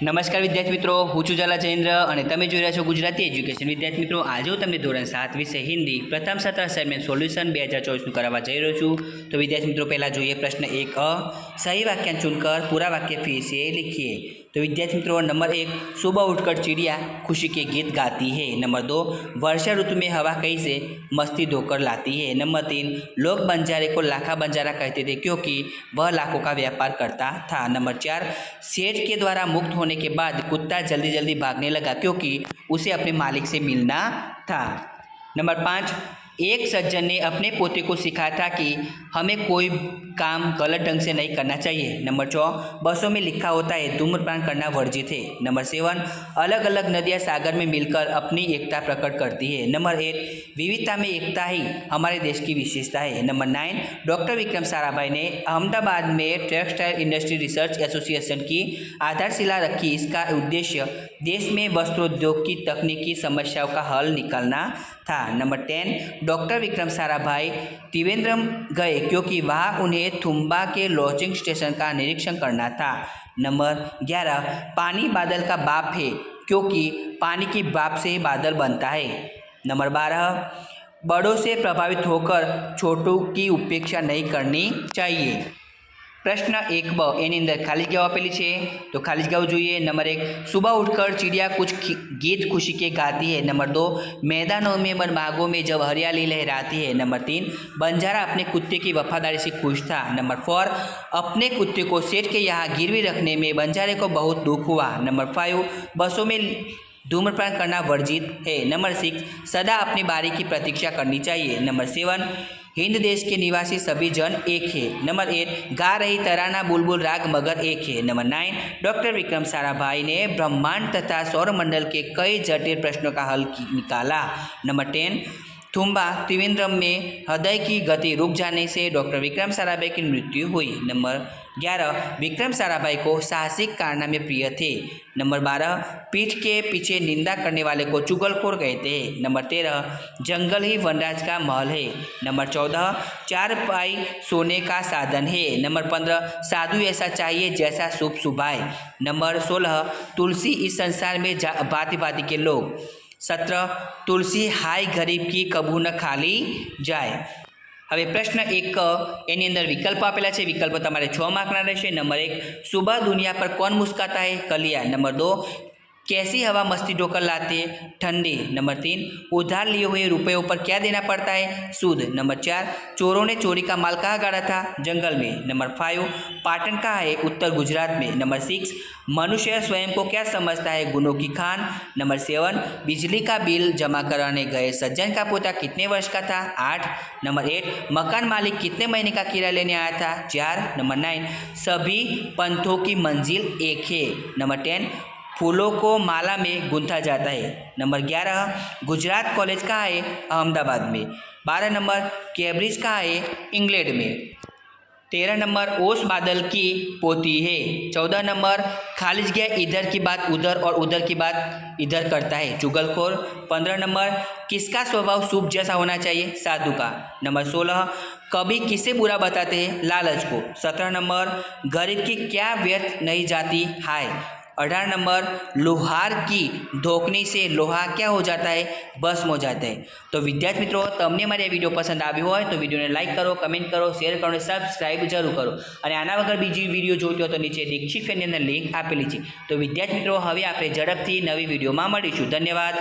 નમસ્કાર વિદ્યાર્થી મિત્રો, હું છું ઝાલા જયેન્દ્ર અને તમે જોઈ રહ્યા છો ગુજરાતી એજ્યુકેશન. વિદ્યાર્થી મિત્રો, આજે હું તમને ધોરણ 7 વિષય હિન્દી પ્રથમ સત્ર અસાઇનમેન્ટ સોલ્યુશન 2024નું કરાવવા જઈ રહ્યો છું. તો વિદ્યાર્થી મિત્રો, પહેલાં જોઈએ પ્રશ્ન 1 सही वाक्यांश चुनकर पूरा वाक्य फिर से लिखिए. तो विद्यार्थी मित्रों, नंबर 1, सुबह उठकर चिड़िया खुशी के गीत गाती है. नंबर 2, वर्षा ऋतु में हवा कैसे मस्ती धोकर लाती है. नंबर 3, लोग बंजारे को लाखा बंजारा कहते थे क्योंकि वह लाखों का व्यापार करता था. नंबर 4, सेठ के द्वारा मुक्त होने के बाद कुत्ता जल्दी जल्दी भागने लगा क्योंकि उसे अपने मालिक से मिलना था. नंबर 5, एक सज्जन ने अपने पोते को सिखाया था कि हमें कोई काम गलत ढंग से नहीं करना चाहिए. नंबर 4, बसों में लिखा होता है धूम्रपान करना वर्जित है. नंबर 7, अलग अलग नदियाँ सागर में मिलकर अपनी एकता प्रकट करती है. नंबर 8, विविधता में एकता ही हमारे देश की विशेषता है. नंबर 9, डॉक्टर विक्रम साराभाई ने अहमदाबाद में टेक्सटाइल इंडस्ट्री रिसर्च एसोसिएशन की आधारशिला रखी. इसका उद्देश्य देश में वस्त्रोद्योग की तकनीकी समस्याओं का हल निकालना था. नंबर 10, डॉक्टर विक्रम साराभाई त्रिवेंद्रम गए क्योंकि वहाँ उन्हें थुम्बा के लॉन्चिंग स्टेशन का निरीक्षण करना था. नंबर 11, पानी बादल का बाप है क्योंकि पानी की बाप से ही बादल बनता है. नंबर 12, बड़ों से प्रभावित होकर छोटों की उपेक्षा नहीं करनी चाहिए. प्रश्न 1ब एनी अंदर खाली जगह आपेली है तो खाली जगह જોઈએ. नंबर 1, सुबह उठकर चिड़िया कुछ गीत खुशी के गाती है. नंबर 2, मैदानों में वन बागों में जब हरियाली लहराती है. नंबर 3, बंजारा अपने कुत्ते की वफादारी से खुश था. नंबर 4, अपने कुत्ते को सेठ के यहाँ गिरवी रखने में बंजारे को बहुत दुख हुआ. नंबर 5, बसों में धूम्रपान करना वर्जित है. नंबर 6, सदा अपनी बारी की प्रतीक्षा करनी चाहिए. नंबर 7, हिंद देश के निवासी सभी जन एक है. नंबर 8, गा रही तराना बुलबुल राग मगर एक है. नंबर 9, डॉक्टर विक्रम साराभाई ने ब्रह्मांड तथा सौरमंडल के कई जटिल प्रश्नों का हल निकाला. नंबर 10, थुम्बा त्रिवेंद्रम में हृदय की गति रुक जाने से डॉक्टर विक्रम साराभाई की मृत्यु हुई. नंबर 11, विक्रम साराभाई को साहसिक कारनामे प्रिय थे. नंबर 12, पीठ के पीछे निंदा करने वाले को चुगलखोर कहते हैं. नंबर 13, जंगल ही वनराज का महल है. नंबर 14, चारपाई सोने का साधन है. नंबर 15, साधु ऐसा चाहिए जैसा शुभ सुभाए. नंबर 16, तुलसी इस संसार में भांति भांति के लोग. 17, तुलसी हाय गरीब की कबू न खाली जाए. હવે પ્રશ્ન 1 એની અંદર વિકલ્પ આપેલા છે. વિકલ્પ તમારે 6 માર્કના રહેશે. નંબર 1, सुबह दुनिया पर कौन मुस्कुराता है? कलिया. नंबर 2, कैसी हवा मस्ती ढोकर लाती है? ठंडी. नंबर 3, उधार लिए हुए रुपयों पर क्या देना पड़ता है? सूद. नंबर 4, चोरों ने चोरी का माल कहाँ गाड़ा था? जंगल में. नंबर 5, पाटन कहाँ है? उत्तर गुजरात में. नंबर 6, मनुष्य स्वयं को क्या समझता है? गुनों की खान. नंबर 7, बिजली का बिल जमा कराने गए सज्जन का पोता कितने वर्ष का था? 8. नंबर 8, मकान मालिक कितने महीने का किराया लेने आया था? 4. नंबर 9, सभी पंथों की मंजिल एक है. नंबर 10, फूलों को माला में गूंथा जाता है. नंबर 11, गुजरात कॉलेज कहाँ है? अहमदाबाद में. 12 नंबर, कैम्ब्रिज कहाँ है? इंग्लैंड में. 13 नंबर, ओस बादल की पोती है. 14 नंबर, खाली जगह इधर की बात उधर और उधर की बात इधर करता है, चुगलखोर. 15 नंबर, किसका स्वभाव सूप जैसा होना चाहिए? साधु का. नंबर 16, कभी किसे बुरा बताते हैं? लालच को. 17 नंबर, गरीब की क्या व्यर्थ नहीं जाती हाय. 18 नंबर, लोहार की धोकनी से लोहा क्या हो जाता है? भस्म हो जाता है. तो विद्यार्थी मित्रों, तमने मारी वीडियो पसंद આવ્યો હોય તો વિડીયોને લાઇક કરો, કમેન્ટ કરો, શેર કરો, સબસ્ક્રાઇબ જરૂર કરો. અને આના વગર બીજી વિડીયો જોઈતી હોય તો નીચે ડિસ્ક્રિપ્શનની અંદર લિંક આપેલી છે. તો વિદ્યાર્થી મિત્રો, હવે આપણે ઝડપથી નવી વિડીયોમાં મળીશું. ધન્યવાદ.